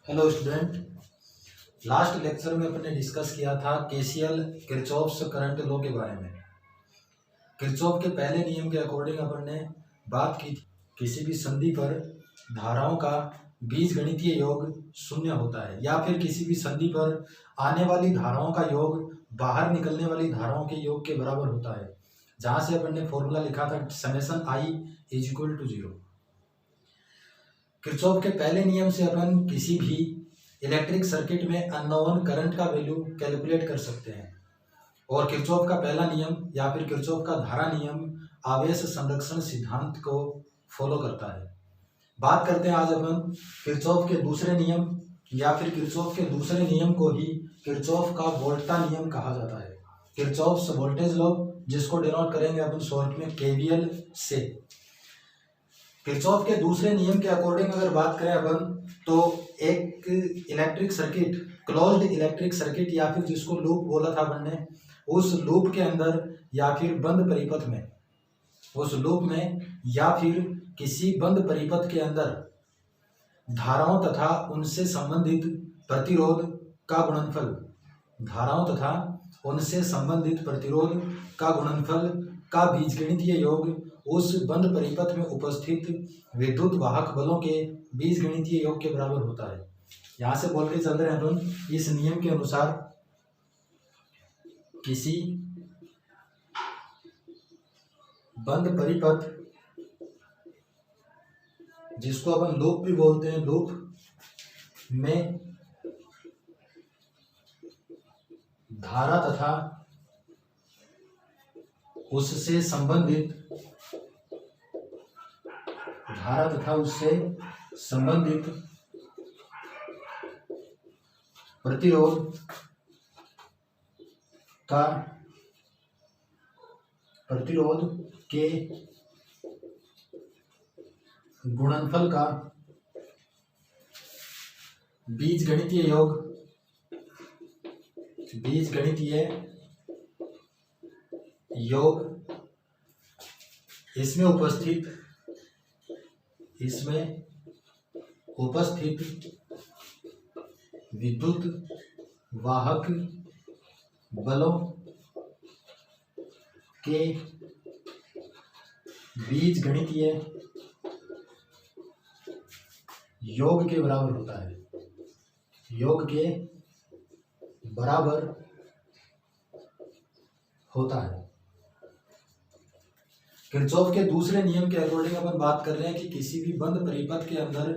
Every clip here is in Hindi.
Hello student. लास्ट लेक्चर में अपने डिस्कस किया था केसीएल किरचॉफ्स करंट लॉ के बारे में। किरचॉफ के पहले नियम के अकॉर्डिंग अपन ने बात की थी किसी भी संधि पर धाराओं का बीजगणितीय योग शून्य होता है या फिर किसी भी संधि पर आने वाली धाराओं का योग बाहर निकलने वाली धाराओं के योग के बराबर होता है, जहां से अपन ने फॉर्मूला लिखा था summation I is equal to 0। Kirchhoff के पहले नियम से अपन किसी भी इलेक्ट्रिक सर्किट में अननोन करंट का वैल्यू कैलकुलेट कर सकते हैं। और किरचॉफ का पहला नियम या फिर किरचॉफ का धारा नियम आवेश संरक्षण सिद्धांत को फॉलो करता है। बात करते हैं आज अपन किरचॉफ के दूसरे नियम या फिर किरचॉफ के दूसरे नियम को ही किरचॉफ का वोल्टा नियम कहा जाता है। किरचॉफ्स वोल्टेज लॉ, जिसको डिनोट करेंगे अपन शॉर्ट में केवीएल से। किरचॉफ के दूसरे नियम के अकॉर्डिंग अगर बात करें अपन तो एक electric circuit, closed electric circuit या फिर जिसको लूप बोला था अपन ने, उस लूप के अंदर या फिर बंद परिपथ में, उस लूप में या फिर किसी बंद परिपथ के अंदर धाराओं तथा उनसे संबंधित प्रतिरोध का गुणनफल, धाराओं तथा उनसे संबंधित प्रतिरोध का गुणनफल का बीजगणितीय योग उस बंद परिपथ में उपस्थित विद्युत वाहक बलों के बीजगणितीय योग के बराबर होता है। यहां से बोल के चल रहे हैं अपन इस नियम के अनुसार किसी बंद परिपथ, जिसको अपन लूप भी बोलते हैं, लूप में धारा तथा उससे संबंधित प्रतिरोध के गुणनफल का बीजगणितीय योग इसमें उपस्थित विद्युत वाहक बलों के बीजगणितीय योग के बराबर होता है, योग के बराबर होता है। किरचॉफ के दूसरे नियम के अकॉर्डिंग अपन बात कर रहे हैं कि किसी भी बंद परिपथ के अंदर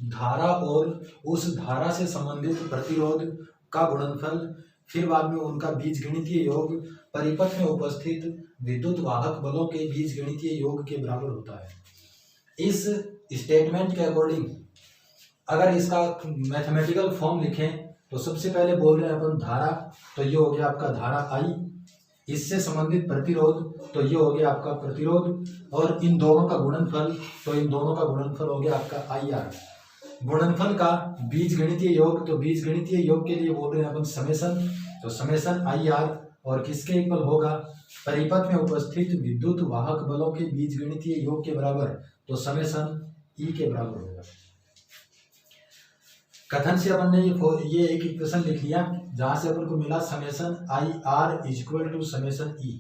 धारा और उस धारा से संबंधित प्रतिरोध का गुणनफल, फिर बाद में उनका बीजगणितीय योग परिपथ में उपस्थित विद्युत वाहक बलों के बीजगणितीय योग के बराबर होता है। इस स्टेटमेंट के अकॉर्डिंग अगर इसका मैथमेटिकल फॉर्म लिखें तो सबसे पहले बोल रहे हैं अपन धारा, तो ये हो गया आपका धारा आई, इससे संबंधित प्रतिरोध तो ये हो गया आपका प्रतिरोध, और इन दोनों का गुणनफल तो इन दोनों का गुणनफल हो गया आपका आई आर। गुणनफल का बीजगणितीय योग, तो बीजगणितीय योग के लिए बोल रहे हैं अपन समेशन, तो समेशन आई आर और किसके इक्वल होगा, परिपथ में उपस्थित विद्युत वाहक बलों के बीजगणितीय योग के बराबर, तो समेशन ई के बराबर होगा। कथन से अपन ने ये एक इक्वेशन लिख लिया जहां से अपन को मिला summation I R is equal to summation E.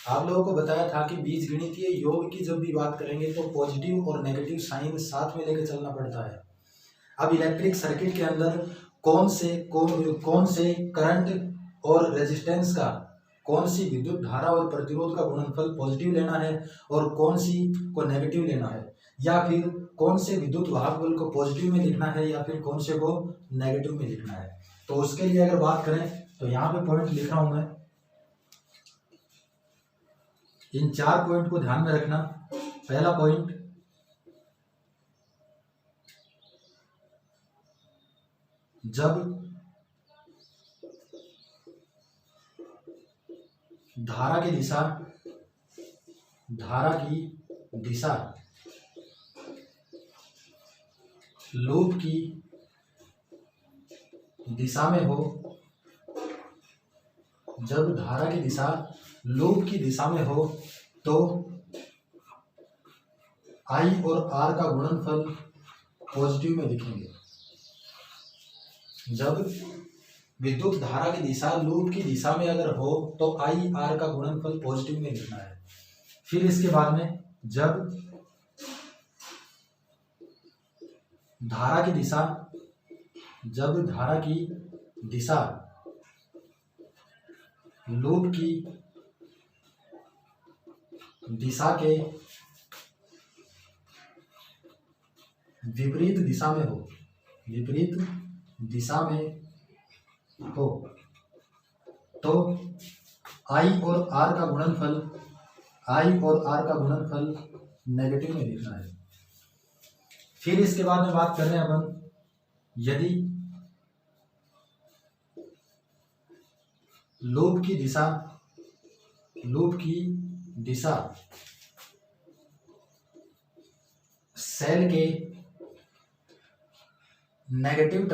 आप लोगों को बताया था कि बीजगणितीय योग की जब भी बात करेंगे तो पॉजिटिव और नेगेटिव साइन साथ में लेकर चलना पड़ता है। अब इलेक्ट्रिक सर्किट के अंदर कौन से करंट और रेजिस्टेंस का, कौन सी विद्युत धारा और प्रतिरोध का गुणनफल पॉजिटिव लेना है और कौन सी को नेगेटिव लेना है, या फिर कौन से विद्युत वाहक बल को पॉजिटिव में लिखना है या फिर कौन से को नेगेटिव में लिखना है, तो उसके लिए अगर बात करें तो यहाँ पे पॉइंट लिख रहा हूं मैं। इन 4 पॉइंट को ध्यान में रखना। पहला पॉइंट, जब धारा की दिशा लूप की दिशा में हो, जब धारा की दिशा लूप की दिशा में हो तो आई और आर का गुणनफल पॉजिटिव में लिखेंगे। जब विद्युत धारा की दिशा लूप की दिशा में अगर हो तो आई आर का गुणनफल पॉजिटिव में लिखना है। फिर इसके बाद में जब धारा की दिशा लूप की दिशा के विपरीत दिशा में हो तो आई और आर का गुणनफल नेगेटिव में लिखना है। फिर इसके बाद में बात कर रहे हैं अपन, यदि लूप की दिशा सेल के नेगेटिव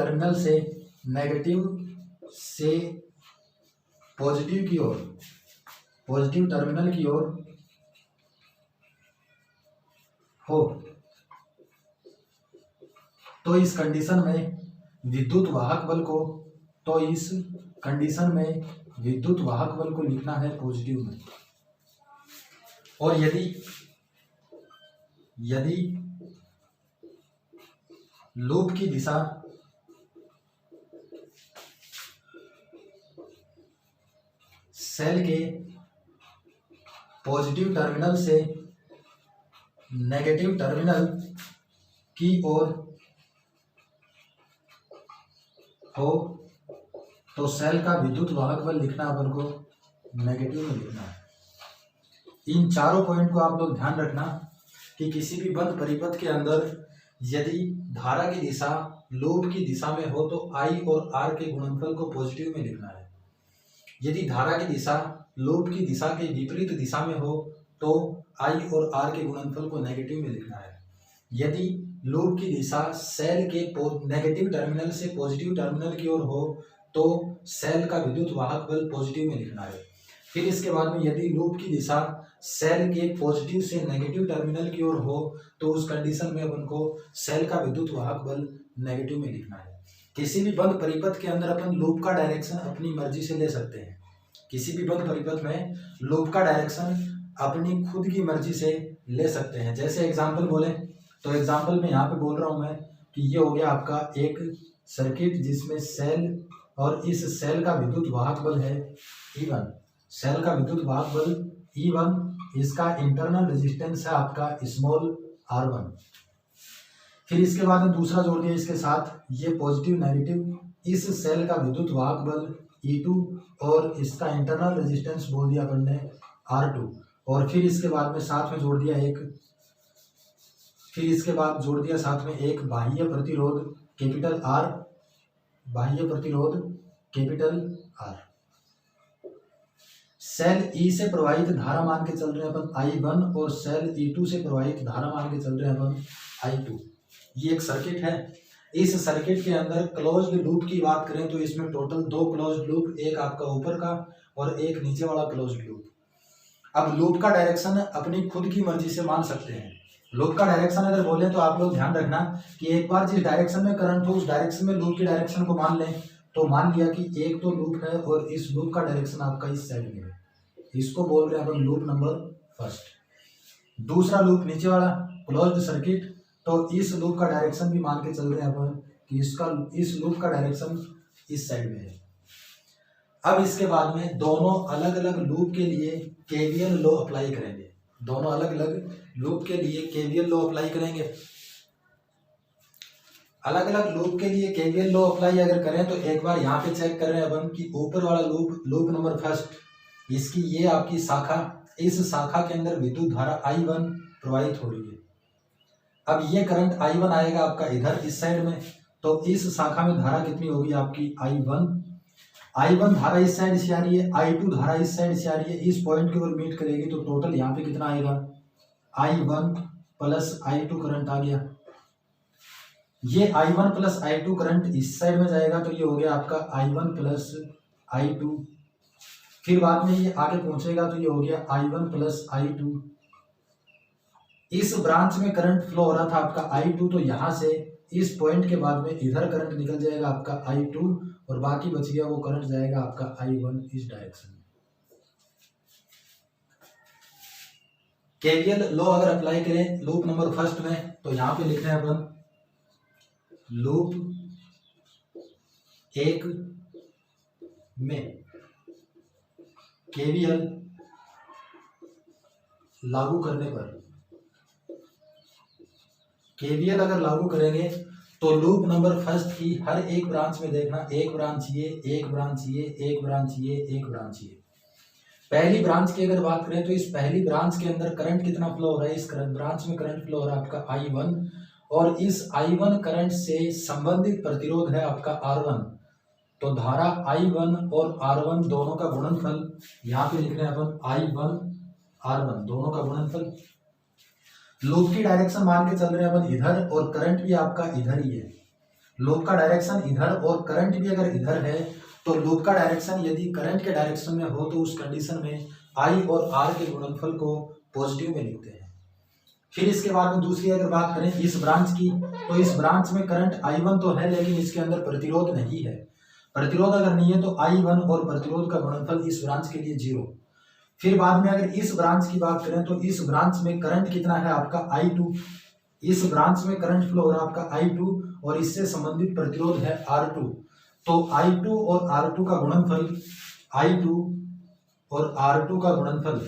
से पॉजिटिव टर्मिनल की ओर हो तो इस कंडीशन में विद्युत वाहक बल को लिखना है पॉजिटिव में। और यदि लूप की दिशा सेल के पॉजिटिव टर्मिनल से नेगेटिव टर्मिनल की ओर हो तो सेल का विद्युत वाहक बल लिखना अपन को नेगेटिव में लिखना है। इन चारों पॉइंट को आप लोग ध्यान रखना कि किसी भी बंद परिपथ के अंदर यदि धारा की दिशा लूप की दिशा में हो तो आई और आर के गुणनफल को पॉजिटिव में लिखना है। यदि धारा की दिशा लूप की दिशा के विपरीत दिशा में हो तो आई और आर के गुणनफल को नेगेटिव में लिखना है। यदि लूप की दिशा सेल के नेगेटिव टर्मिनल से पॉजिटिव टर्मिनल की ओर हो तो सेल का विद्युत वाहक बल पॉजिटिव में लिखना है। फिर इसके बाद में यदि लूप की दिशा सेल के पॉजिटिव से नेगेटिव टर्मिनल की ओर हो तो उस कंडीशन में अपन को सेल का विद्युत वाहक बल नेगेटिव में लिखना है। किसी भी बंद परिपथ के अंदर अपन लूप का डायरेक्शन अपनी मर्जी से ले सकते हैं। किसी भी बंद परिपथ में लूप का डायरेक्शन अपनी खुद की मर्जी से ले सकते हैं। जैसे एग्जाम्पल बोले तो एग्जाम्पल में यहाँ पे बोल रहा हूँ मैं कि ये हो गया आपका एक सर्किट जिसमें सेल और इस सेल का विद्युत वाहक बल है E1। सेल का विद्युत वाहक बल E1, इसका इंटरनल रेजिस्टेंस है आपका स्मॉल r1। फिर इसके बाद में दूसरा जोड़ दिया इसके साथ, ये पॉजिटिव नेगेटिव, इस सेल का विद्युत वाहक बल E2 और इसका इंटरनल रेजिस्टेंस बोल दिया अपन ने R2। और फिर इसके बाद में साथ में जोड़ दिया साथ में एक बाह्य प्रतिरोध कैपिटल R। सेल E से प्रवाहित धारा मान के चल रहे हैं अपन I1 और सेल E2 से प्रवाहित धारा मान के चल रहे हैं अपन I2। ये एक सर्किट है। इस सर्किट के अंदर क्लोज्ड लूप की बात करें तो इसमें टोटल 2 क्लोज्ड लूप, एक आपका ऊपर का और एक नीचे वाला क्लोज्ड लूप। अब लूप का डायरेक्शन अपनी खुद की मर्जी से मान सकते हैं। लूप का डायरेक्शन अगर बोले तो आप लोग ध्यान रखना कि एक बार जिस डायरेक्शन में करंट हो उस डायरेक्शन में लूप की डायरेक्शन को मान लें। तो मान लिया कि एक तो लूप है और इस लूप का डायरेक्शन आपका इस साइड में है, इसको बोल रहे हैं अपन लूप नंबर फर्स्ट। दूसरा लूप नीचे वाला क्लोज्ड सर्किट, तो इस लूप का डायरेक्शन भी मान के चल रहे हैं अपन कि इस लूप का डायरेक्शन इस साइड में है। अब इसके बाद में दोनों अलग अलग लूप के लिए केवीएल लॉ अप्लाई करेंगे। दोनों अलग अलग लूप के लिए केवीएल लॉ अप्लाई करेंगे। अलग अलग लूप के लिए केवीएल लॉ अप्लाई अगर करें तो एक बार यहाँ पे चेक कर रहे हैं अपन कि ऊपर वाला लूप नंबर फर्स्ट, इसकी ये आपकी शाखा, इस शाखा के अंदर विद्युत धारा I1 प्रवाहित हो रही है। अब ये करंट I1 आएगा आपका इधर इस साइड में, तो इस शाखा में धारा कितनी होगी आपकी I1 धारा इस साइड से आ रही है, I2 धारा इस साइड से आ रही है, इस पॉइंट के ऊपर मीट करेगी तो टोटल यहाँ पे कितना आएगा I1 प्लस I2 करंट आ गया। ये I1 प्लस I2 करंट इस साइड में जाएगा तो ये हो गया आपका I1 प्लस I2। फिर बाद में ये आगे पहुंचेगा तो ये हो गया I1 प्लस I2। इस ब्रांच में करंट फ्लो हो रहा था आपका I2, तो यहाँ से इस पॉइंट के बाद में इधर करंट निकल जाएगा आपका I2 और बाकी बच गया वो करंट जाएगा आपका I1 इस डायरेक्शन में। केवीएल लॉ अगर अप्लाई करें लूप नंबर फर्स्ट में तो यहाँ पे लिख रहे हैं अपन लूप 1 में केवीएल लागू करने पर, केवीएल अगर लागू करेंगे तो लूप नंबर फर्स्ट की हर एक ब्रांच में देखना, एक ब्रांच ये, एक ब्रांच ये, एक ब्रांच ये, एक ब्रांच ये। पहली ब्रांच की अगर बात करें तो इस पहली ब्रांच के अंदर करंट कितना फ्लो हो रहा है, इस करंट ब्रांच में करंट फ्लो हो रहा है आपका I1 और इस I1 करंट से संबंधित प्रतिरोध है आपका R1। तो धारा I1 और R1 दोनों का गुणनफल यहाँ पे लिख रहे हैं अपन I1 R1 दोनों का गुणनफल। लूप की डायरेक्शन मान के चल रहे हैं अपन इधर और करंट भी आपका इधर ही है। लूप का डायरेक्शन इधर और करंट भी अगर इधर है तो लूप का डायरेक्शन यदि करंट के डायरेक्शन में हो तो उस कंडीशन में I और R के गुणनफल को पॉजिटिव में लिखते हैं। फिर इसके बाद में दूसरी अगर बात करें इस ब्रांच की तो इस ब्रांच में करंट I1 तो है लेकिन इसके अंदर प्रतिरोध नहीं है। प्रतिरोध अगर नहीं है तो I1 और प्रतिरोध का गुणनफल इस ब्रांच के लिए 0। फिर बाद में अगर इस ब्रांच की बात करें तो इस ब्रांच में करंट कितना है आपका I2। इस ब्रांच में करंट फ्लो हो रहा है आपका I2 और इससे संबंधित प्रतिरोध है R2। तो I2 और R2 का गुणनफल, I2 और R2 का गुणनफल,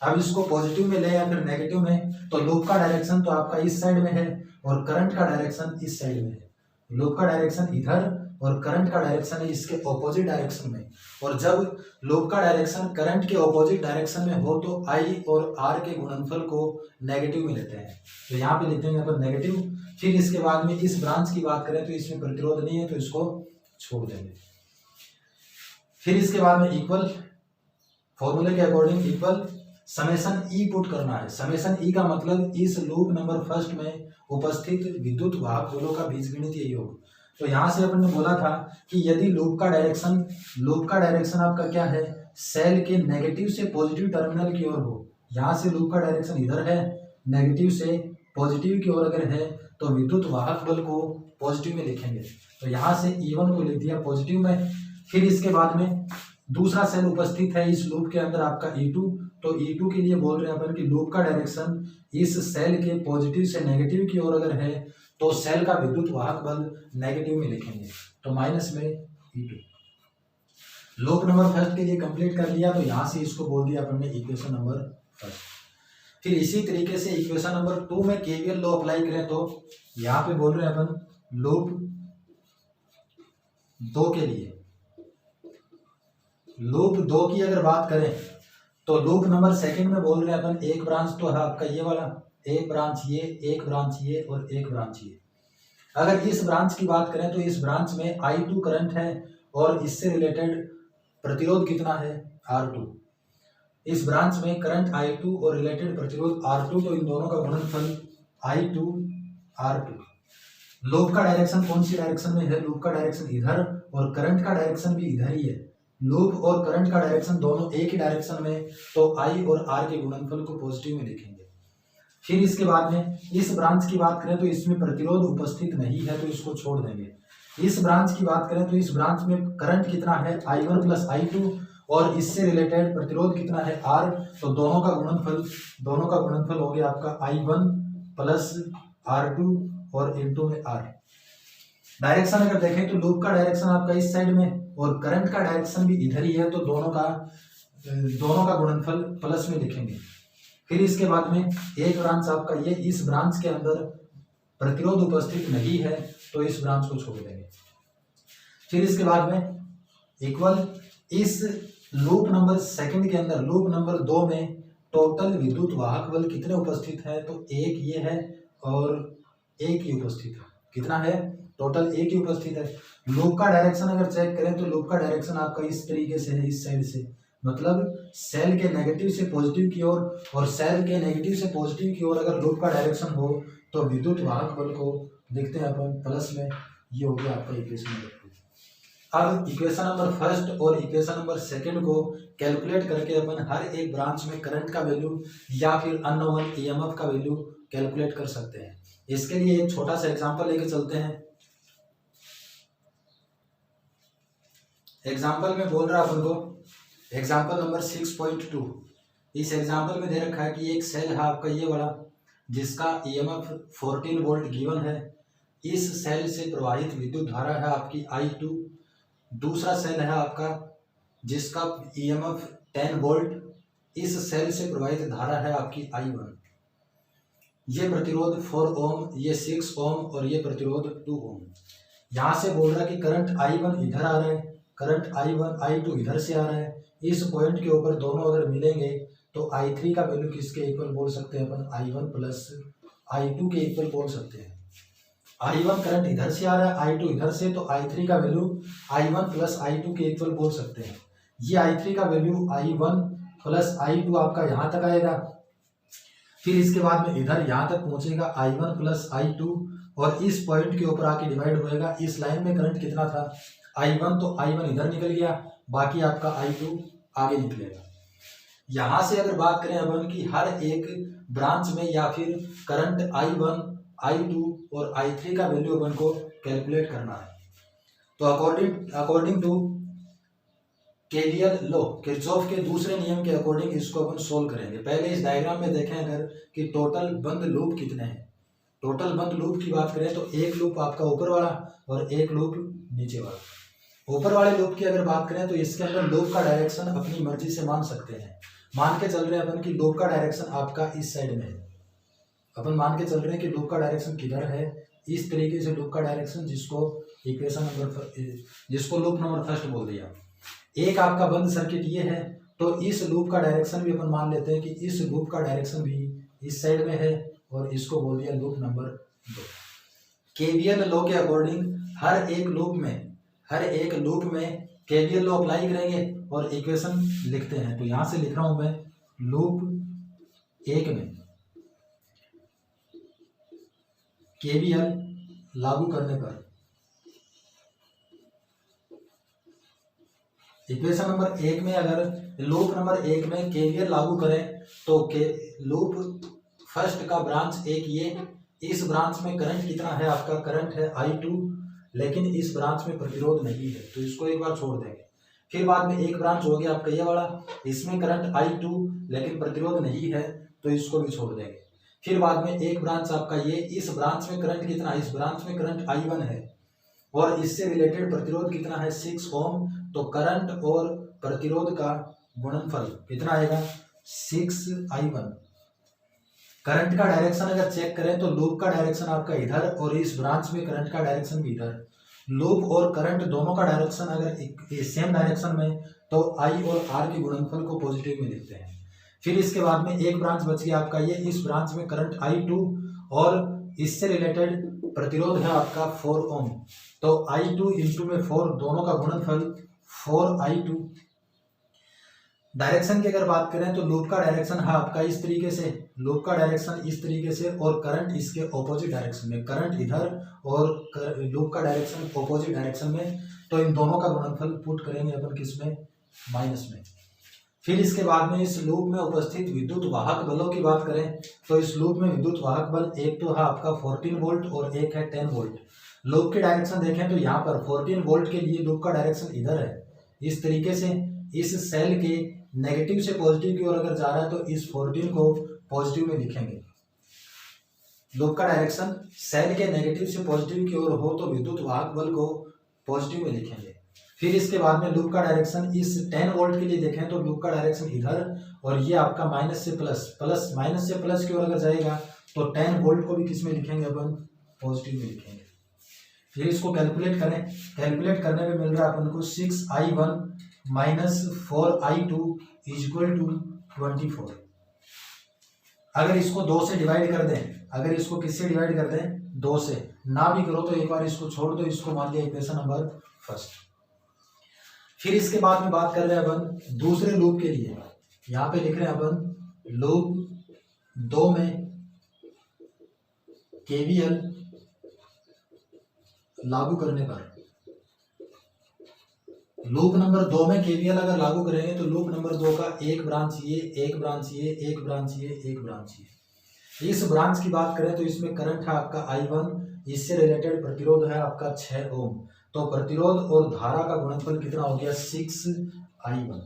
अब इसको पॉजिटिव में ले या फिर नेगेटिव में तो लूप का डायरेक्शन तो आपका इस साइड में है और करंट का डायरेक्शन इस साइड में है। लूप का डायरेक्शन इधर और करंट का डायरेक्शन है इसके ऑपोजिट डायरेक्शन में। और जब लूप का डायरेक्शन करंट के ऑपोजिट डायरेक्शन में हो तो I और R के गुणनफल को नेगेटिव में लेते हैं। तो यहाँ पे लिखते हैं अपन नेगेटिव। फिर इसके बाद में इस ब्रांच की बात करें तो इसमें प्रतिरोध नहीं है तो इसको छोड़ देंगे। फिर इसके बाद में इक्वल, फॉर्मूले के अकॉर्डिंग इक्वल समेशन ई पुट करना है। समेशन ई का मतलब इस लूप नंबर फर्स्ट में उपस्थित विद्युत वाहक गोलों का बीजगणितीय योग। तो यहाँ से अपन ने बोला था कि यदि लूप का डायरेक्शन आपका क्या है, सेल के नेगेटिव से पॉजिटिव टर्मिनल की ओर हो। यहाँ से लूप का डायरेक्शन इधर है, नेगेटिव से पॉजिटिव की ओर अगर है तो विद्युत वाहक बल को पॉजिटिव में लिखेंगे। तो यहाँ से E1 को लिख दिया पॉजिटिव में। फिर इसके बाद में दूसरा सेल उपस्थित है इस लूप के अंदर आपका E2। तो E2 के लिए बोल रहे हैं अपन कि लूप का डायरेक्शन इस सेल के पॉजिटिव से नेगेटिव की ओर अगर है तो सेल का विद्युत वाहक बल नेगेटिव में लिखेंगे, तो माइनस में E2। लूप नंबर फर्स्ट के लिए कंप्लीट कर लिया तो यहाँ से इसको बोल दिया अपन ने इक्वेशन नंबर फर्स्ट। फिर इसी तरीके से इक्वेशन नंबर 2 में केवीएल लॉ अप्लाई करें तो यहाँ पे बोल रहे हैं अपन लूप 2 के लिए, लूप 2 की अगर बात करें तो लूप नंबर सेकंड में बोल रहे हैं अपन एक ब्रांच तो है आपका ये वाला, एक ब्रांच ये, एक ब्रांच ये और एक ब्रांच ये। अगर इस ब्रांच की बात करें तो इस ब्रांच में I2 करंट है और इससे रिलेटेड प्रतिरोध कितना है R2। इस ब्रांच में करंट I2 और रिलेटेड प्रतिरोध R2, तो इन दोनों का गुणनफल I2 R2। लूप का डायरेक्शन कौन सी डायरेक्शन में है, लूप का डायरेक्शन इधर और करंट का डायरेक्शन भी इधर ही है। लूप और करंट का डायरेक्शन दोनों एक ही डायरेक्शन में, तो I और R के गुणनफल को पॉजिटिव में लिखेंगे। फिर इसके बाद में इस ब्रांच की बात करें तो इसमें प्रतिरोध उपस्थित नहीं है तो इसको छोड़ देंगे। इस ब्रांच की बात करें तो इस ब्रांच में करंट कितना है I1 प्लस I2 और इससे रिलेटेड प्रतिरोध कितना है R। तो दोनों का गुणनफल हो गया आपका I1 प्लस R2 और इनटू में R। डायरेक्शन अगर देखें तो लूप का डायरेक्शन आपका इस साइड में और करंट का डायरेक्शन भी इधर ही है, तो दोनों का गुणनफल प्लस में लिखेंगे। फिर इसके बाद में एक ब्रांच आपका ये, इस ब्रांच के अंदर प्रतिरोध उपस्थित नहीं है तो इस ब्रांच को छोड़ देंगे। फिर इसके बाद में इक्वल इस लूप नंबर सेकंड के अंदर, लूप नंबर 2 में टोटल विद्युत वाहक बल कितने उपस्थित है, तो एक ये है और एक ही उपस्थित है। कितना है, टोटल एक ही उपस्थित है। लूप का डायरेक्शन अगर चेक करें तो लूप का डायरेक्शन आपका इस तरीके से है, इस साइड से, मतलब सेल के नेगेटिव से पॉजिटिव की ओर और सेल के नेगेटिव से पॉजिटिव की ओर अगर लूप का डायरेक्शन हो तो विद्युत वाहक बल को लिखते हैं अपन प्लस में। ये हो गया आपका इक्वेशन नंबर 2। अब इक्वेशन नंबर फर्स्ट और इक्वेशन नंबर सेकंड को कैलकुलेट करके अपन हर एक ब्रांच में करंट का वैल्यू या फिर अननोन ईएमएफ का वैल्यू कैलकुलेट कर सकते हैं। इसके लिए एक छोटा सा एग्जांपल लेके चलते हैं। एग्जांपल में बोल रहा है अपन को, एग्जांपल नंबर 6.2। इस एग्जांपल में दे रखा है कि एक सेल है आपका ये वाला, जिसका ईएमएफ 14 वोल्ट गिवन है। इस सेल से प्रवाहित विद्युत धारा है आपकी I2। दूसरा सेल है आपका जिसका ईएमएफ 10 वोल्ट, इस सेल से प्रवाहित धारा है आपकी I1। ये प्रतिरोध 4 ओम, ये 6 ओम और ये प्रतिरोध 2 ओम। यहाँ से बोल रहा है कि करंट I1 इधर आ रहा है, करंट I2 इधर से आ रहा है। इस पॉइंट के ऊपर दोनों अगर मिलेंगे तो I3 का वैल्यू किसके इक्वल बोल सकते हैं अपन, I1 प्लस I2 के इक्वल बोल सकते हैं। I1 करंट इधर से आ रहा है, I2 इधर से, तो I3 का वैल्यू I1 प्लस I2 के इक्वल बोल सकते हैं। ये I3 का वैल्यू I1 प्लस I2 आपका यहाँ तक आएगा, फिर इसके बाद में इधर यहाँ तक पहुँचेगा I1 प्लस I2 और इस पॉइंट के ऊपर आके डिवाइड होएगा। इस लाइन में करंट कितना था I1, तो I1 इधर निकल गया, बाकी आपका I2 आगे निकलेगा। यहाँ से अगर बात करें अपन की हर एक ब्रांच में या फिर करंट I1, I2 और I3 का वैल्यू अपन को कैलकुलेट करना है, तो according to KVL law, Kirchhoff के दूसरे नियम के अकॉर्डिंग इसको अपन सोल्व करेंगे। पहले इस डायग्राम में देखें अगर कि टोटल बंद लूप कितने हैं। टोटल बंद लूप की बात करें तो एक लूप आपका ऊपर वाला और एक लूप नीचे वाला। ऊपर वाले लूप की अगर बात करें तो इसके अंदर लूप का डायरेक्शन अपनी मर्जी से मान सकते हैं। मान के चल रहे हैं अपन कि लूप का डायरेक्शन आपका इस साइड में है। अपन मान के चल रहे हैं कि लूप का डायरेक्शन किधर है, इस तरीके से लूप का डायरेक्शन, जिसको लूप नंबर फर्स्ट बोल दिया। एक आपका बंद सर्किट ये है, तो इस लूप का डायरेक्शन भी अपन मान लेते हैं कि इस लूप का डायरेक्शन भी इस साइड में है और इसको बोल दिया लूप नंबर 2। केवीएल लॉ के अकॉर्डिंग हर एक लूप में केवीएल लॉ अप्लाई करेंगे और इक्वेशन लिखते हैं। तो यहां से लिख रहा हूं मैं, लूप 1 में केवीएल लागू करने पर इक्वेशन नंबर 1 में, अगर लूप नंबर 1 में केवीएल लागू करें तो लूप फर्स्ट का ब्रांच एक ये, इस ब्रांच में करंट कितना है आपका, करंट है I2, लेकिन इस ब्रांच में प्रतिरोध नहीं है तो इसको एक बार छोड़ देंगे। फिर बाद में एक ब्रांच हो गया आपका ये वाला, इसमें करंट I2 लेकिन प्रतिरोध नहीं है तो इसको भी छोड़ देंगे। फिर बाद में एक ब्रांच आपका ये, इस ब्रांच में करंट कितना, इस ब्रांच में करंट I1 है और इससे रिलेटेड प्रतिरोध कितना है 6 ओम, तो करंट और प्रतिरोध का गुणनफल कितना आएगा 6I1। करंट का डायरेक्शन अगर चेक करें तो लूप का डायरेक्शन आपका इधर और इस ब्रांच में करंट का डायरेक्शन भी इधर। लूप और करंट दोनों का डायरेक्शन अगर सेम डायरेक्शन में तो I और R के गुणनफल को पॉजिटिव में लिखते हैं। फिर इसके बाद में एक ब्रांच बच गया आपका ये, इस ब्रांच में करंट I2 और इससे रिलेटेड प्रतिरोध है आपका 4 ओम, तो I2 इंटू में 4, दोनों का गुणनफल 4I2। डायरेक्शन की अगर बात करें तो लूप का डायरेक्शन है आपका इस तरीके से, लूप का डायरेक्शन इस तरीके से और करंट इसके ऑपोजिट डायरेक्शन में, करंट इधर और लूप का डायरेक्शन ऑपोजिट डायरेक्शन में, तो इन दोनों का गुणनफल पुट करेंगे अपन किसमें, माइनस में। फिर इसके बाद में इस लूप में उपस्थित विद्युत वाहक बलों की बात करें तो इस लूप में विद्युत वाहक बल एक तो है आपका 14 वोल्ट और एक है 10 वोल्ट। लूप की डायरेक्शन देखें तो यहाँ पर 14 वोल्ट के लिए लूप का डायरेक्शन इधर है, इस तरीके से इस सेल के नेगेटिव से पॉजिटिव की ओर अगर जा रहा है तो इस 14 को पॉजिटिव में लिखेंगे। लूप का डायरेक्शन सेल के नेगेटिव से पॉजिटिव की ओर हो तो विद्युत वाहक बल को पॉजिटिव में लिखेंगे। फिर इसके बाद में लूप का डायरेक्शन इस 10 वोल्ट के लिए देखें तो लूप का डायरेक्शन इधर और ये आपका माइनस से प्लस की ओर अगर जाएगा तो 10 वोल्ट को भी किस में लिखेंगे अपन, पॉजिटिव में लिखेंगे। फिर इसको कैलकुलेट करें, कैलकुलेट करने में मिल रहा है अपन को 6I1 minus 4I2 equal to 24। अगर इसको 2 से डिवाइड कर दें, अगर इसको किससे डिवाइड कर दें, 2 से, ना भी करो तो एक बार इसको छोड़ दो, इसको मान लिया इक्वेशन नंबर फर्स्ट। फिर इसके बाद में बात कर रहे हैं अपन दूसरे लूप के लिए, यहाँ पे लिख रहे हैं अपन लूप 2 में केवीएल लागू करने पर। लूप नंबर 2 में केवीएल अगर लागू करेंगे तो लूप नंबर 2 का एक ब्रांच ये, एक ब्रांच ये, एक ब्रांच ये, एक ब्रांच ये, इस ब्रांच की बात करें तो इसमें करंट है आपका I1, इससे रिलेटेड प्रतिरोध है आपका 6 ओम। तो प्रतिरोध और धारा का गुणनफल कितना हो गया 6I1।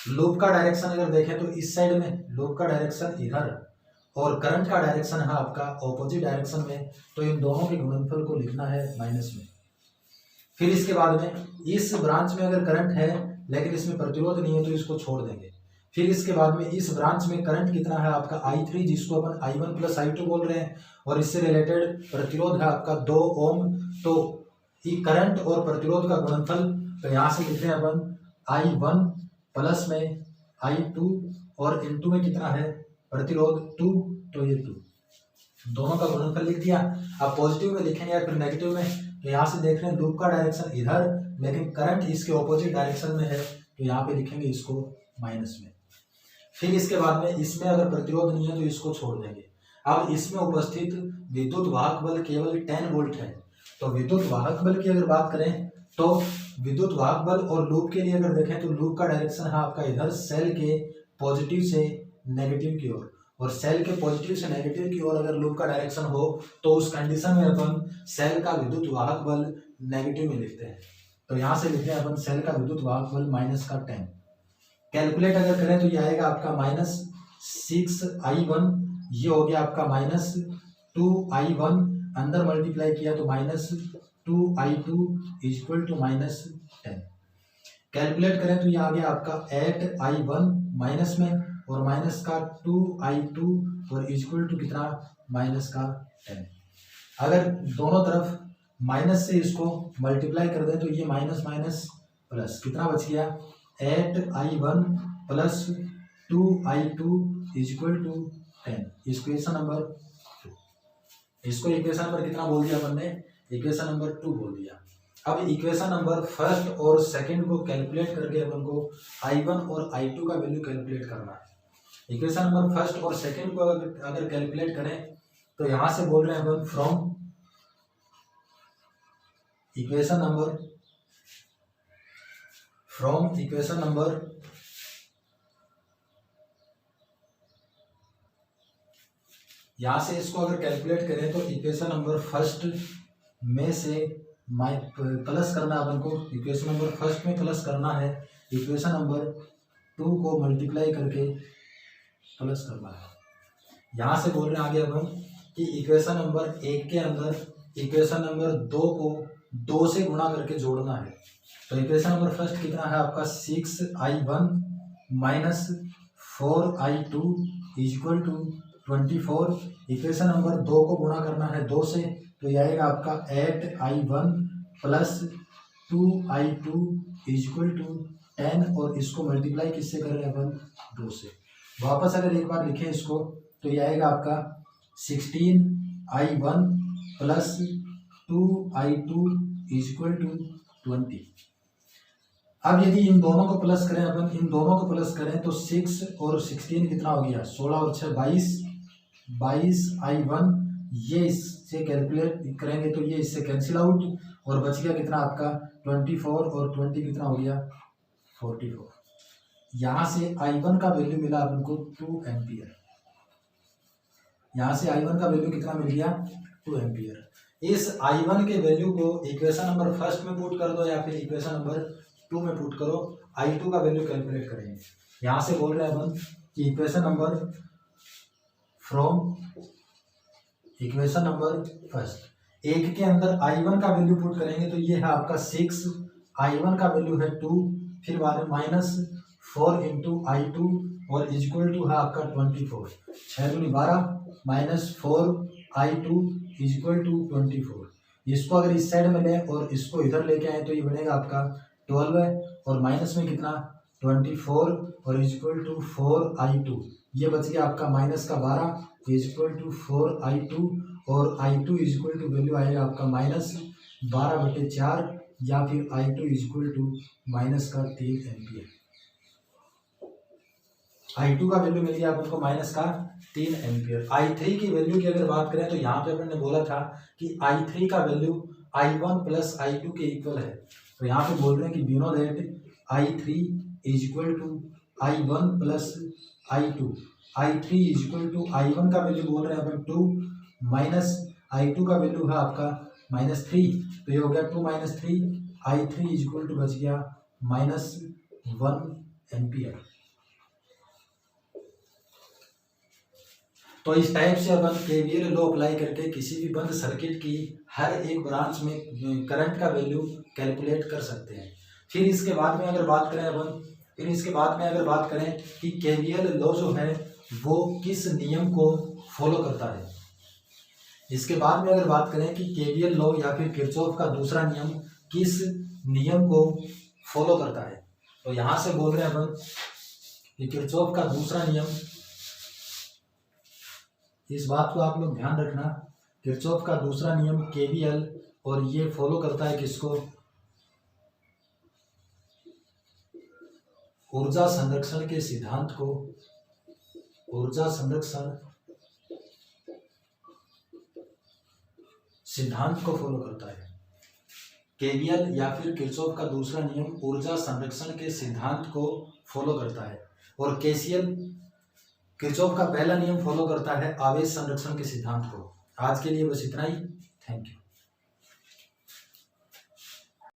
लूप का डायरेक्शन अगर देखें तो इस साइड में लूप का डायरेक्शन इधर और करंट का डायरेक्शन है आपका ऑपोजिट डायरेक्शन में, तो इन दोनों के गुणनफल को लिखना है माइनस में। फिर इसके बाद में इस ब्रांच में अगर करंट है लेकिन इसमें प्रतिरोध नहीं है तो इसको छोड़ देंगे। फिर इसके बाद में इस ब्रांच में करंट कितना है आपका I3, जिसको अपन I1 प्लस I2 बोल रहे हैं, और इससे रिलेटेड प्रतिरोध है आपका 2 ओम। तो ये करंट और प्रतिरोध का गुणनफल, तो यहाँ से लिख रहे हैं अपन I1 प्लस में I2 और इनटू में कितना है प्रतिरोध 2, तो ये 2, दोनों का गुणनफल लिख दिया। अब पॉजिटिव में लिखेंगे या फिर नेगेटिव में, तो यहाँ से देख रहे हैं लूप का डायरेक्शन इधर लेकिन करंट इसके ऑपोजिट डायरेक्शन में है, तो यहाँ पे लिखेंगे इसको माइनस में। फिर इसके बाद में इसमें अगर प्रतिरोध नहीं है तो इसको छोड़ देंगे। अब इसमें उपस्थित विद्युत वाहक बल केवल 10 वोल्ट है। तो विद्युत वाहक बल की अगर बात करें तो विद्युत वाहक बल और लूप के लिए अगर देखें तो लूप का डायरेक्शन है आपका इधर सेल के पॉजिटिव से नेगेटिव की ओर, और सेल के पॉजिटिव से नेगेटिव की ओर अगर लूप का डायरेक्शन हो तो उस कंडीशन में अपन सेल का विद्युत वाहक बल नेगेटिव में लिखते हैं। तो यहाँ से लिखते हैं अपन सेल का विद्युत वाहक बल माइनस का 10। कैलकुलेट अगर करें तो ये आएगा आपका -6I1, ये हो गया आपका -2I1, अंदर मल्टीप्लाई किया तो -2I2 इक्वल टू -10। कैलकुलेट करें तो ये आ गया आपका 8I1 माइनस में और माइनस का 2I2 और इक्वल टू कितना -10। अगर दोनों तरफ माइनस से इसको मल्टीप्लाई कर दें तो ये माइनस माइनस प्लस कितना बच गया 8I1 plus 2I2 equal to 10। Equation number 2, इसको इक्वेशन नंबर कितना बोल दिया अपन ने, इक्वेशन नंबर 2 बोल दिया। अब इक्वेशन नंबर फर्स्ट और सेकंड को कैलकुलेट करके अपन को I1 और I2 का वैल्यू कैलकुलेट करना है। इक्वेशन नंबर फर्स्ट और सेकंड को अगर कैलकुलेट करें तो यहाँ से बोल रहे हैं अपन फ्रॉम इक्वेशन नंबर यहाँ से इसको अगर कैलकुलेट करें तो इक्वेशन नंबर फर्स्ट में से प्लस करना अपन को, इक्वेशन नंबर फर्स्ट में प्लस करना है, इक्वेशन नंबर 2 को मल्टीप्लाई करके प्लस करना है। यहाँ से बोल रहे हैं आगे अपन कि इक्वेशन नंबर 1 के अंदर इक्वेशन नंबर 2 को 2 से गुणा करके जोड़ना है। तो इक्वेशन नंबर फर्स्ट कितना है आपका 6I1 minus 4I2 equal to 24। Equation number 2 को गुणा करना है 2 से, तो यह आएगा आपका 8I1 plus 2I2 equal to 10, और इसको मल्टीप्लाई किससे कर रहे हैं अपन 2 से। वापस अगर एक बार लिखें इसको तो यह आएगा आपका 16I1 plus 2I2 equal to 20। अब यदि इन दोनों को प्लस करें अपन, इन दोनों को प्लस करें तो 6 और 16 कितना हो गया 16 और 6 22I1, ये इससे कैलकुलेट करेंगे तो ये इससे कैंसिल आउट और बच गया कितना आपका 24 और 20 कितना हो गया 44। यहाँ से I1 का वैल्यू मिला अपन को 2 एम्पियर। यहाँ से I1 का वैल्यू कितना मिल गया 2 एम्पियर। इस I1 के वैल्यू को इक्वेशन नंबर फर्स्ट में पुट कर दो या फिर इक्वेशन नंबर 2 में पुट करो, I2 का वैल्यू कैलकुलेट करेंगे। यहाँ से बोल रहे हैं अपन कि equation number from equation number first 1 के अंदर I1 का वैल्यू पुट करेंगे तो ये है आपका 6, I1 का वैल्यू है 2, फिर बाद में -4 इंटू I2 और इक्वल टू है आपका 24, 6 दूनी 12 -4I2 इक्वल टू 24। इसको अगर इस साइड में लें और इसको इधर लेके आए तो ये बनेगा आपका 12 है, और माइनस में कितना 24 और इक्वल टू 4I2, ये बच गया आपका माइनस का 12 इक्वल टू 4I2, और I2 इक्वल टू वैल्यू आएगा आपका -12/4 या फिर I2 equal to -3 ampere. I2 का वैल्यू मिल गया आपको -3 एम्पियर। I3 की वैल्यू की अगर बात करें तो यहाँ पे अपन ने बोला था कि I3 का वैल्यू I1 प्लस I2 के इक्वल है, तो यहाँ पे बोल रहे हैं कि we know that I3 equal to I1 plus I2। I3 equal to I1 का वैल्यू बोल रहे हैं अपन 2 माइनस I2 का वैल्यू है आपका -3, तो ये हो गया 2 - 3, I3 इक्वल टू बच गया -1 एम्पियर। तो इस टाइप से अपन केवीएल लॉ अप्लाई करके किसी भी बंद सर्किट की हर एक ब्रांच में करंट का वैल्यू कैलकुलेट कर सकते हैं। फिर इसके बाद में अगर बात करें कि केवीएल लॉ जो है वो किस नियम को फॉलो करता है। इसके बाद में अगर बात करें कि केवीएल लॉ या फिर किरचॉफ का दूसरा नियम किस नियम को फॉलो करता है, तो यहाँ से बोल रहे हैं अपन कि किरचॉफ का दूसरा नियम, इस बात को आप लोग ध्यान रखना, किरचॉफ का दूसरा नियम केवीएल, और ये फॉलो करता है किसको, ऊर्जा संरक्षण के सिद्धांत को, ऊर्जा संरक्षण सिद्धांत को फॉलो करता है। केवीएल या फिर किरचॉफ का दूसरा नियम ऊर्जा संरक्षण के सिद्धांत को फॉलो करता है, और केसीएल किरचॉफ का पहला नियम फॉलो करता है आवेश संरक्षण के सिद्धांत को। आज के लिए बस इतना ही। Thank you.